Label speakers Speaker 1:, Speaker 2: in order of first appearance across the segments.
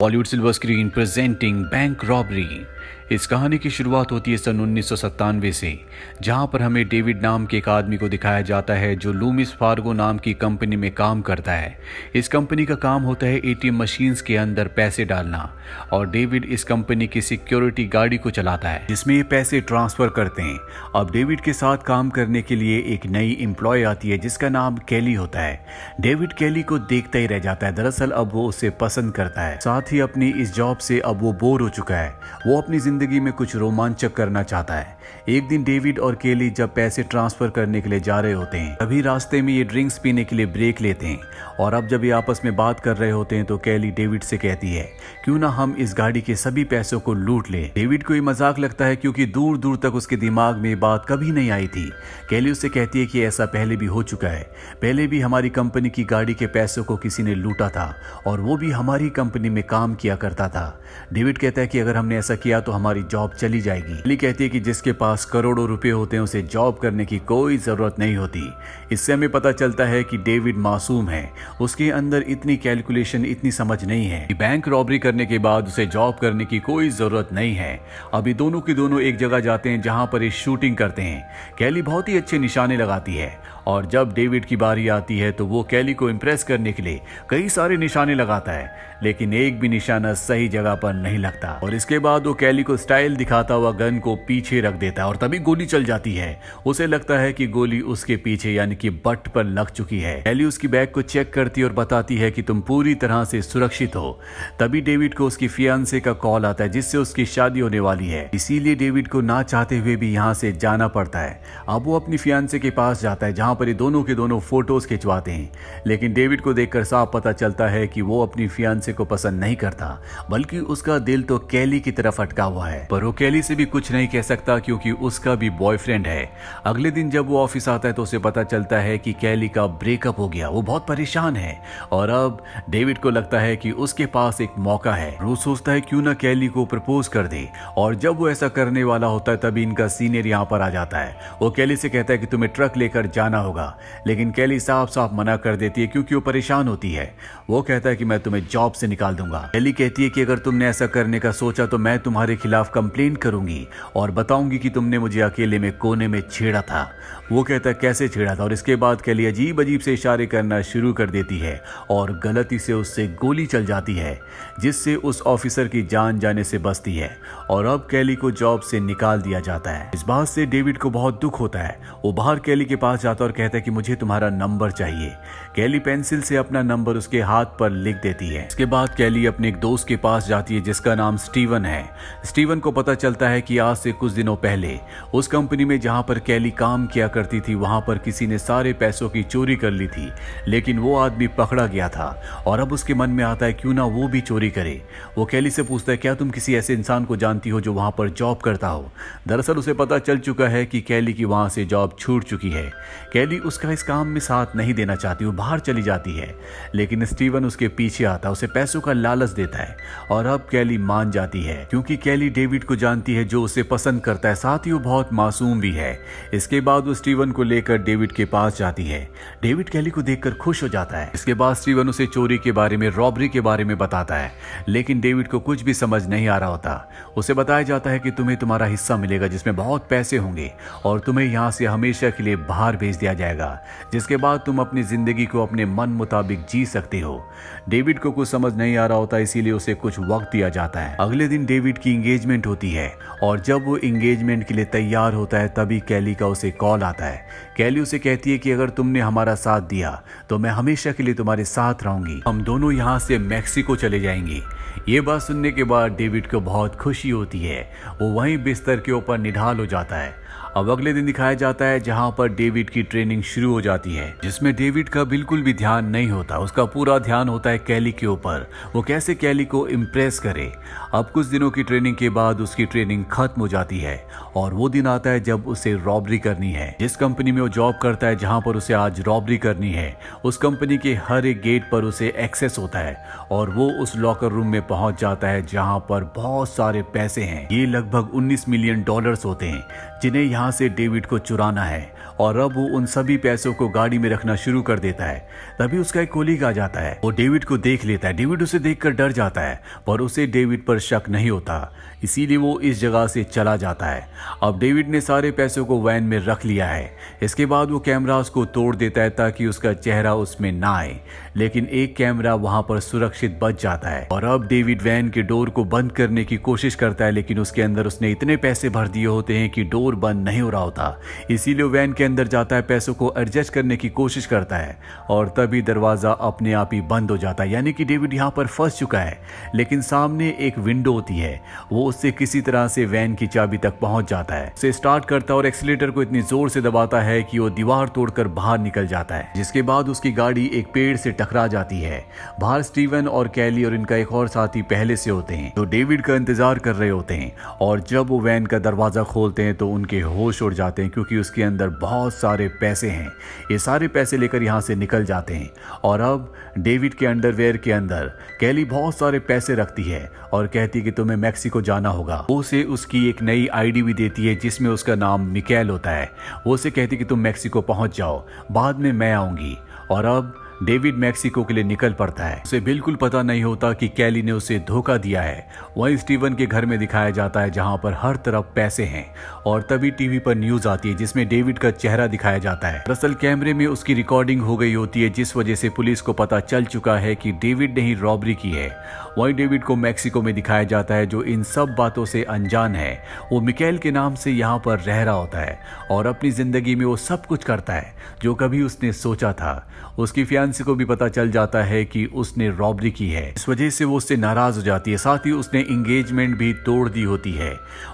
Speaker 1: Bollywood silver screen presenting bank robbery. इस कहानी की शुरुआत होती है सन 1997 से, जहां पर हमें डेविड नाम के एक आदमी को दिखाया जाता है जो लूमिस फार्गो नाम की कंपनी में काम करता है। इस कंपनी का काम होता है एटीएम मशीन्स के अंदर पैसे डालना, और डेविड इस कंपनी की सिक्योरिटी गाड़ी को चलाता है जिसमें ये पैसे ट्रांसफर करते हैं। अब डेविड के साथ काम करने के लिए एक नई एम्प्लॉय आती है जिसका नाम केली होता है। डेविड केली को देखता ही रह जाता है। दरअसल अब वो उसे पसंद करता है, साथ ही अपनी इस जॉब से अब वो बोर हो चुका है। वो अपनी जिंदगी में कुछ रोमांचक करना चाहता है। एक दिन डेविड और केली जब पैसे ट्रांसफर करने के लिए जा रहे होते हैं, तभी रास्ते में ये ड्रिंक्स पीने के लिए ब्रेक लेते हैं, और अब जब ये आपस में बात कर रहे होते हैं तो केली डेविड से कहती है, क्यों ना हम इस गाड़ी के सभी पैसों को लूट लें। डेविड को ये मजाक लगता है क्योंकि दूर दूर तक उसके दिमाग में ये बात कभी नहीं आई थी। केली उससे कहती है कि ऐसा पहले भी हो चुका है, पहले भी हमारी कंपनी की गाड़ी के पैसों को किसी ने लूटा था, और वो भी हमारी कंपनी में काम किया करता था। डेविड कहता है कि अगर हमने ऐसा किया तो हमारी जॉब चली जाएगी। केली कहती है कि जिसके पास करोड़ों रुपए होते हैं उसे जॉब करने की कोई जरूरत नहीं होती। इससे हमें पता चलता है कि डेविड मासूम है, उसके अंदर इतनी कैलकुलेशन, इतनी समझ नहीं है कि बैंक रॉबरी करने के बाद उसे जॉब करने की कोई जरूरत नहीं है। अभी दोनों के दोनों एक जगह जाते हैं जहां पर ये शूटिंग करते हैं। केली बहुत ही अच्छे निशाने लगाती है, और जब डेविड की बारी आती है तो वो केली को इम्प्रेस करने के लिए कई सारे निशाने लगाता है, लेकिन एक भी निशाना सही जगह पर नहीं लगता। और इसके बाद वो केली को स्टाइल दिखाता हुआ गन को पीछे रख देता है, और तभी गोली चल जाती है। उसे लगता है कि गोली उसके पीछे यानी कि बट पर लग चुकी है। केली उसकी बैग को चेक करती है और बताती है कि तुम पूरी तरह से सुरक्षित हो। तभी डेविड को उसकी फियांसे का कॉल आता है जिससे उसकी शादी होने वाली है, इसीलिए डेविड को ना चाहते हुए भी यहाँ से जाना पड़ता है। अब वो अपनी फियांसे के पास जाता है जहाँ पर ये दोनों के दोनों फोटोज खिंचवाते हैं, लेकिन डेविड को देखकर साफ पता चलता है कि वो अपनी फियांसे को पसंद नहीं करता, बल्कि उसका दिल तो केली की तरफ अटका हुआ है। पर वो केली से भी कुछ नहीं कह सकता क्योंकि उसका भी बॉयफ्रेंड है। अगले दिन जब वो ऑफिस आता है तो उसे पता चलता है कि केली का ब्रेकअप हो गया। वो बहुत परेशान है, और अब डेविड को लगता है कि उसके पास एक मौका है। वो सोचता है क्यों ना केली को प्रपोज कर दे, और जब वो ऐसा करने वाला होता है तभी इनका सीनियर यहाँ पर आ जाता है। वो केली से कहता है कि तुम्हें ट्रक लेकर जाना होगा, लेकिन केली साफ साफ मना कर देती है क्योंकि वो परेशान होती है। वो कहता है कि मैं तुम्हें जॉब से निकाल दूंगा। केली कहती है कि अगर तुमने ऐसा करने का सोचा तो मैं तुम्हारे खिलाफ कंप्लेंट करूंगी और बताऊंगी कि तुमने मुझे अकेले में कोने में छेड़ा था। वो कहता है कैसे छेड़ा था, और इसके बाद केली अजीब अजीब से इशारे करना शुरू कर देती है और गलती से उससे गोली चल जाती है, जिससे उस ऑफिसर की जान जाने से बचती है, और अब केली को जॉब से निकाल दिया जाता है। इस बात से डेविड को बहुत दुख होता है। वो बाहर केली के पास जाता और कहता है कि मुझे तुम्हारा नंबर चाहिए। केली पेंसिल से अपना नंबर उसके हाथ पर लिख देती है। इसके बाद केली अपने एक दोस्त के पास जाती है जिसका नाम स्टीवन है। स्टीवन को पता चलता है कि आज से कुछ दिनों पहले उस कंपनी में जहां पर केली काम किया करती थी वहां पर किसी ने सारे पैसों की चोरी कर ली थी, लेकिन वो आदमी पकड़ा गया था, और अब उसके मन में आता है क्यों ना वो भी चोरी करे। वो केली से पूछता है क्या तुम किसी ऐसे इंसान को जानती हो जो वहां पर जॉब करता हो। दरअसल उसे पता चल चुका है कि केली की वहां से जॉब छूट चुकी है। केली उसका इस काम में साथ नहीं देना चाहती, वो बाहर चली जाती है, लेकिन स्टीवन उसके पीछे आता है, उसे पैसों का लालच देता है, और अब केली मान जाती है क्योंकि केली डेविड को जानती है जो उसे पसंद करता है, साथ ही वो बहुत मासूम भी है। इसके बाद वो स्टीवन को लेकर डेविड के पास जाती है। डेविड केली को देखकर खुश हो जाता है। इसके बाद स्टीवन उसे चोरी के बारे में, रॉबरी के बारे में बताता है, लेकिन डेविड को कुछ भी समझ नहीं आ रहा होता। उसे बताया जाता है कि तुम्हें तुम्हारा हिस्सा मिलेगा जिसमें बहुत पैसे होंगे, और तुम्हें यहाँ से हमेशा के लिए बाहर भेज दिया जाएगा, जिसके बाद तुम अपनी जिंदगी को अपने मन मुताबिक जी सकते हो। डेविड को कुछ समझ नहीं आ रहा होता, इसीलिए उसे कुछ वक्त दिया जाता है। अगले दिन डेविड की एंगेजमेंट होती है, और जब वो एंगेजमेंट के लिए तैयार होता है तभी केली का उसे कॉल आता है। केली उसे कहती है कि अगर तुमने हमारा साथ दिया तो मैं हमेशा के लिए तुम्हारे साथ रहूंगी, हम दोनों यहाँ से मैक्सिको चले जाएंगे। ये बात सुनने के बाद डेविड को बहुत खुशी होती है। वो वहीं बिस्तर के ऊपर निढाल हो जाता है। अब अगले दिन दिखाया जाता है जहां पर डेविड की ट्रेनिंग शुरू हो जाती है, जिसमें डेविड का बिल्कुल भी ध्यान नहीं होता। उसका पूरा ध्यान होता है केली के ऊपर, वो कैसे केली को इम्प्रेस करे। अब कुछ दिनों की ट्रेनिंग के बाद उसकी ट्रेनिंग खत्म हो जाती है, और वो दिन आता है जब उसे रॉबरी करनी है। जिस कंपनी में वो जॉब करता है जहां पर उसे आज रॉबरी करनी है, उस कंपनी के हर एक गेट पर उसे एक्सेस होता है, और वो उस लॉकर रूम में पहुंच जाता है जहां पर बहुत सारे पैसे हैं। ये लगभग $19 मिलियन होते हैं, जिन्हें उन्हें यहाँ से डेविड को चुराना है और अब वो उन सभी पैसों को गाड़ी में रखना शुरू कर देता है। तभी उसका एक कोलीग आ जाता है, वो डेविड को देख लेता है। डेविड उसे देखकर डर जाता है पर उसे डेविड पर शक नहीं होता, इसीलिए वो इस जगह से चला जाता है। अब डेविड ने सारे पैसों को वैन में रख लिया है। इसके बाद वो कैमरास को तोड़ देता है ताकि उसका चेहरा उसमें ना आए, लेकिन एक कैमरा वहां पर सुरक्षित बच जाता है। और अब डेविड वैन के डोर को बंद करने की कोशिश करता है, लेकिन उसके अंदर उसने इतने पैसे भर दिए होते हैं कि डोर बंद नहीं हो रहा होता। इसीलिए वैन के अंदर जाता है, पैसों को एडजस्ट करने की कोशिश करता है और तभी दरवाजा अपने आप ही बंद हो जाता है। यानी कि डेविड यहाँ पर फंस चुका है, लेकिन सामने एक विंडो होती है, वो उससे किसी तरह से वैन की चाबी तक पहुंच जाता है। उसे स्टार्ट करता है और एक्सीलेटर को इतनी जोर से दबाता है कि वो दीवार तोड़कर बाहर निकल जाता है, जिसके बाद उसकी गाड़ी एक पेड़ से टकरा जाती है। बाहर स्टीवन और कैली और इनका एक और साथी पहले से होते हैं जो डेविड का इंतजार कर रहे होते हैं। और जब वो वैन का दरवाजा खोलते हैं तो उनके होश उड़ जाते हैं, क्योंकि उसके अंदर बहुत सारे पैसे हैं। ये सारे पैसे लेकर यहाँ से निकल जाते हैं। और अब डेविड के अंडरवेयर के अंदर कैली बहुत सारे पैसे रखती है और कहती है कि तुम्हें मैक्सिको जाना होगा। वो उसे उसकी एक नई आईडी भी देती है जिसमें उसका नाम मिकेल होता है। वो उसे कहती है कि तुम मैक्सिको पहुंच जाओ, बाद में मैं आऊंगी। और अब डेविड मैक्सिको के लिए निकल पड़ता है। उसे बिल्कुल पता नहीं होता कि कैली ने उसे धोखा दिया है। वहीं स्टीवन के घर में दिखाया जाता है जहां पर हर तरफ पैसे हैं। और तभी टीवी पर न्यूज आती है जिसमें डेविड का चेहरा दिखाया जाता है। दरअसल कैमरे में उसकी रिकॉर्डिंग हो गई होती है, जिस वजह से पुलिस को पता चल चुका है कि डेविड ने ही रॉबरी की है। वहीं डेविड को मैक्सिको में दिखाया जाता है जो इन सब बातों से अनजान है। वो मिकेल के नाम से यहाँ पर रह रहा होता है और अपनी जिंदगी में वो सब कुछ करता है जो कभी उसने सोचा था। उसकी फियांसी को भी पता चल जाता है कि उसने रॉबरी की है, इस वजह से वो उससे नाराज हो जाती है। साथ ही उसने एंगेजमेंट भी तोड़ दी होती है।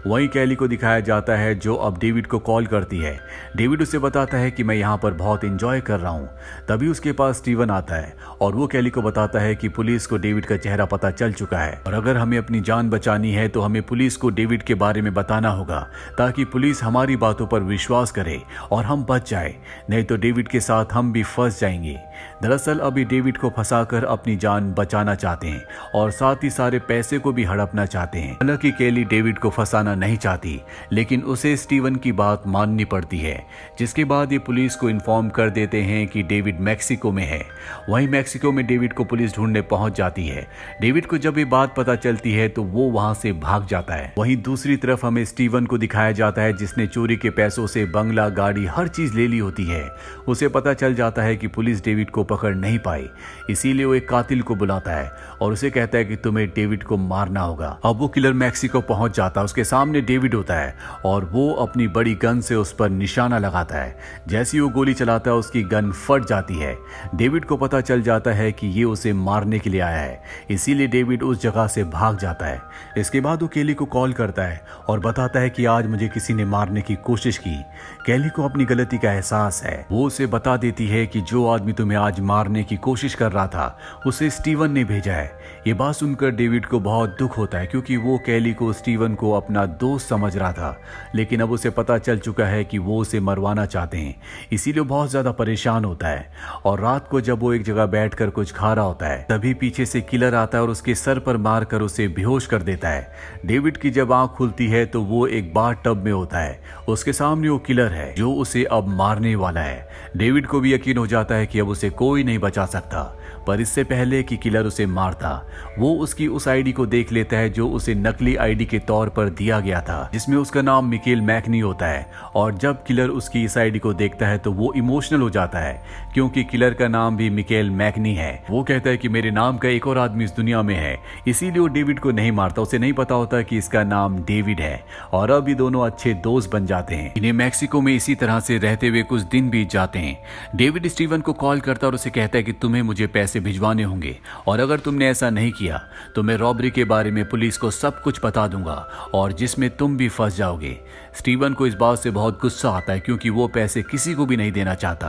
Speaker 1: वहीं कैली को दिखाया जाता है जो अब डेविड को कॉल करती है। डेविड उसे बताता है कि मैं यहाँ पर बहुत एंजॉय कर रहा हूँ। तभी उसके पास स्टीवन आता है और वो कैली को बताता है कि पुलिस को डेविड का चेहरा पता चल चुका है और अगर हमें अपनी जान बचानी है तो हमें पुलिस को डेविड के बारे में बताना होगा, ताकि पुलिस हमारी बातों पर विश्वास करे और हम बच जाए, नहीं तो डेविड के साथ हम भी फंस जाएंगे। दरअसल अभी डेविड को फंसाकर अपनी जान बचाना चाहते हैं और साथ ही सारे पैसे को भी हड़पना चाहते हैं। हालांकि कैली डेविड को फंसाना नहीं चाहती, लेकिन उसे स्टीवन की बात माननी पड़ती है। जिसके बाद ये पुलिस को इन्फॉर्म कर देते हैं कि डेविड मैक्सिको में है। वहीं मैक्सिको में डेविड को पुलिस ढूंढने पहुंच जाती है। डेविड को जब ये बात पता चलती है तो वो वहां से भाग जाता है। वहीं दूसरी तरफ हमें स्टीवन को दिखाया जाता है जिसने चोरी के पैसों से बंगला, गाड़ी, हर चीज ले ली होती है। उसे पता चल जाता है कि पुलिस डेविड को पकड़ नहीं पाई, इसीलिए वो एक कातिल को बुलाता है और उसे कहता है कि तुम्हें डेविड को मारना होगा। अब वो किलर मैक्सिको पहुंच जाता है। उसके सामने डेविड होता है और वो अपनी बड़ी गन से उस पर निशाना लगाता है। जैसी वो गोली चलाता है उसकी गन फट जाती है। डेविड को पता चल जाता है कि ये उसे मारने के लिए आया है, इसीलिए डेविड उस जगह से भाग जाता है। इसके बाद वो कैली को कॉल करता है और बताता है कि आज मुझे किसी ने मारने की कोशिश की। कैली को अपनी गलती का एहसास है। वो उसे बता देती है कि जो आदमी तुम्हें आज मारने की कोशिश कर रहा था उसे स्टीवन ने भेजा है। ये बात सुनकर डेविड को बहुत दुख होता है, क्योंकि वो कैली को स्टीवन को अपना दोस्त समझ रहा था, लेकिन अब उसे पता चल चुका है कि वो उसे मरवाना चाहते हैं। इसीलिए बहुत ज्यादा परेशान होता है। और रात को जब वो एक जगह बैठकर कुछ खा रहा होता है तभी पीछे से किलर आता है और उसके सर पर मारकर उसे बेहोश कर देता है। डेविड की जब आंख खुलती है तो वो एक बाथ टब में होता है। उसके सामने वो किलर है जो उसे अब मारने वाला है। डेविड को भी यकीन हो जाता है कि अब उसे कोई नहीं बचा सकता, पर इससे पहले कि किलर उसे मारता वो उसकी उस आईडी को देख लेता है जो उसे नकली आईडी के तौर पर दिया गया था, जिसमें उसका नाम मिकेल मैकनी होता है। और जब किलर उसकी इस आईडी को देखता है तो वो इमोशनल हो जाता है, क्योंकि किलर का नाम भी मिकेल मैकनी है। वो कहता है कि मेरे नाम का एक और आदमी इस दुनिया में है, इसीलिए वो डेविड को नहीं मारता। उसे नहीं पता होता कि इसका नाम डेविड है। और अब ये दोनों अच्छे दोस्त बन जाते हैं। इन्हें मैक्सिको में इसी तरह से रहते हुए कुछ दिन बीत जाते हैं। डेविड स्टीवन को कॉल करता है और उसे कहता है कि तुम्हें मुझे पैसे भिजवाने होंगे, और अगर तुमने ऐसा नहीं किया तो मैं रॉबरी के बारे में पुलिस को सब कुछ बता दूंगा और जिसमें तुम भी फंस जाओगे। स्टीवन को इस बात से बहुत गुस्सा आता है, क्योंकि वो पैसे किसी को भी नहीं देना चाहता।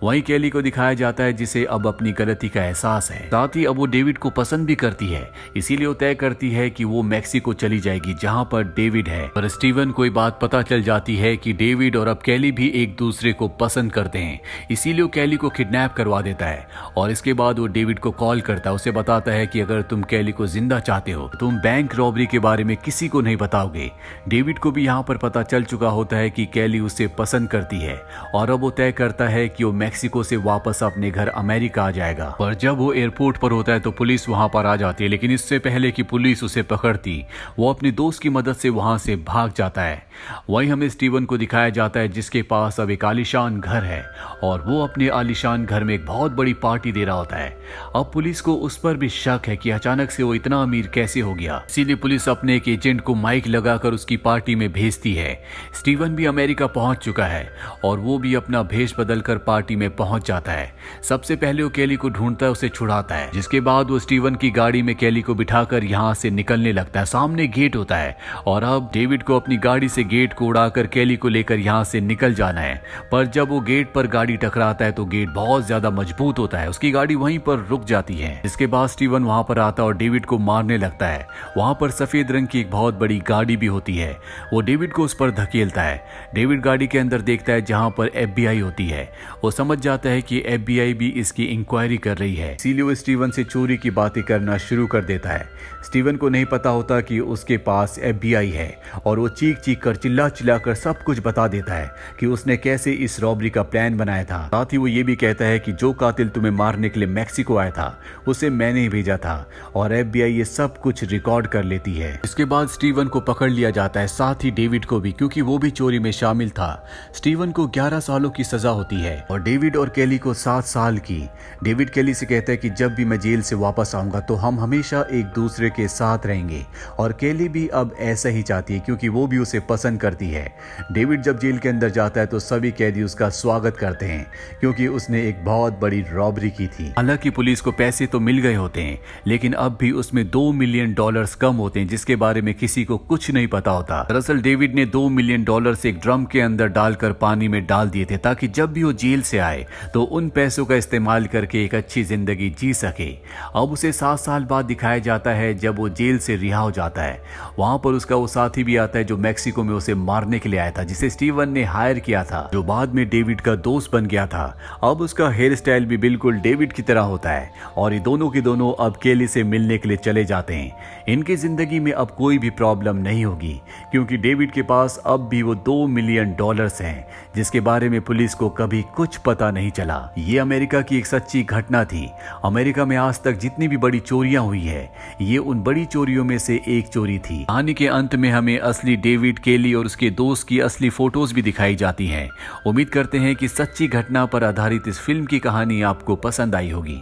Speaker 1: वहीं केली को दिखाया जाता है जिसे अब अपनी गलती का एहसास है। साथ ही अब वो डेविड को पसंद भी करती है, इसीलिए वो तय करती है कि वो मैक्सिको चली जाएगी जहां पर डेविड है। पर स्टीवन को ये बात पता चल जाती है कि डेविड और अब केली भी एक दूसरे को पसंद करते हैं, इसीलिए वो केली को किडनैप करवा देता है। और इसके बाद वो डेविड को कॉल करता है, उसे बताता है कि अगर तुम केली को जिंदा चाहते हो तुम बैंक रॉबरी के बारे में किसी को नहीं बताओगे। डेविड को भी यहाँ पर पता चल चुका होता है कि केली उसे पसंद करती है और अब वो तय करता है कि वो मैक्सिको से वापस अपने घर अमेरिका आ जाएगा। पर जब वो एयरपोर्ट पर होता है तो पुलिस वहां पर आ जाती है, लेकिन इससे पहले कि पुलिस उसे पकड़ती वो अपने दोस्त की मदद से वहां से भाग जाता है। वहीं हमें स्टीवन को दिखाया जाता है जिसके पास अब एक आलीशान घर है और वो अपने आलीशान घर में एक बहुत बड़ी पार्टी दे रहा होता है। अब पुलिस को उस पर भी शक है कि अचानक से वो इतना अमीर कैसे हो गया, इसीलिए पुलिस अपने एक एजेंट को माइक लगाकर उसकी पार्टी में भेजती है। स्टीवन भी अमेरिका पहुंच चुका है और वो भी अपना भेष बदलकर पार्टी में पहुंच जाता है। सबसे पहले वो केली को ढूंढता है, उसे छुड़ाता है, जिसके बाद वो स्टीवन की गाड़ी में केली को बिठाकर यहाँ से निकलने लगता है। सामने गेट होता है और अब डेविड को अपनी गाड़ी से गेट को उड़ाकर केली को लेकर यहाँ से निकल जाना है। पर जब वो गेट पर गाड़ी टकराता है तो गेट बहुत ज्यादा मजबूत होता है, उसकी गाड़ी वहीं पर रुक जाती है। इसके बाद स्टीवन वहां पर आता है और डेविड को मारने लगता है। वहां पर सफेद रंग की एक बहुत बड़ी गाड़ी भी होती है, वो डेविड को उस पर धकेलता है। डेविड गाड़ी के अंदर देखता है जहां पर FBI होती है। वो समझ जाता है कि FBI भी इसकी इंक्वायरी कर रही है, इसीलिए वो स्टीवन से चोरी की बातें करना शुरू कर देता है। स्टीवन को नहीं पता होता कि उसके पास FBI है और वो चीख चीख कर चिल्ला कर सब कुछ बता देता है कि उसने कैसे इस रॉबरी का प्लान बनाया था। साथ ही वो ये भी कहता है कि जो कातिल तुम्हें मारने के लिए मैक्सिको आया था उसे मैंने ही भेजा था और FBI ये सब कुछ रिकॉर्ड कर लेती है। इसके बाद स्टीवन को पकड़ लिया जाता है, साथ ही डेविड को भी, क्योंकि वो भी चोरी में शामिल था। स्टीवन को 11 सालों की सजा होती है और डेविड और केली को 7 साल की। डेविड केली से कहता है कि जब भी मैं जेल से वापस आऊंगा तो हम हमेशा एक दूसरे के साथ रहेंगे और केली भी अब ऐसा ही चाहती है क्योंकि वो भी उसे पसंद करती है। डेविड जब जेल के अंदर जाता है तो सभी कैदी उसका स्वागत करते हैं क्योंकि उसने एक बहुत बड़ी रॉबरी की थी। हालांकि पुलिस को पैसे तो मिल गए होते हैं लेकिन अब भी उसमें $2 मिलियन कम होते हैं जिसके बारे में किसी को कुछ नहीं पता होता। दरअसल डेविड ने $2 मिलियन एक ड्रम के अंदर डालकर पानी में डाल दिए थे ताकि जब भी वो जेल से आए तो उन पैसों का इस्तेमाल करके एक अच्छी जिंदगी जी सके। अब उसे 7 साल बाद दिखाया जाता है जब वो जेल से रिहा हो जाता है। वहां पर उसका वो साथी भी आता है जो मैक्सिको में उसे मारने के लिए आया था, जिसे स्टीवन ने हायर किया था, जो बाद में डेविड का दोस्त बन गया था। अब उसका हेयर स्टाइल भी बिल्कुल डेविड की तरह होता है और ये दोनों के दोनों अब केली से मिलने के लिए चले जाते हैं। इनकी जिंदगी में अब कोई भी प्रॉब्लम नहीं होगी क्योंकि डेविड के पास अब भी वो $2 मिलियन हैं जिसके बारे में पुलिस को कभी कुछ पता नहीं चला। ये अमेरिका की एक सच्ची घटना थी। अमेरिका में आज तक जितनी भी बड़ी चोरियां हुई है ये उन बड़ी चोरियों में से एक चोरी थी। कहानी के अंत में हमें असली डेविड, केली और उसके दोस्त की असली फोटोज भी दिखाई जाती हैं। उम्मीद करते हैं कि सच्ची घटना पर आधारित इस फिल्म की कहानी आपको पसंद आई होगी।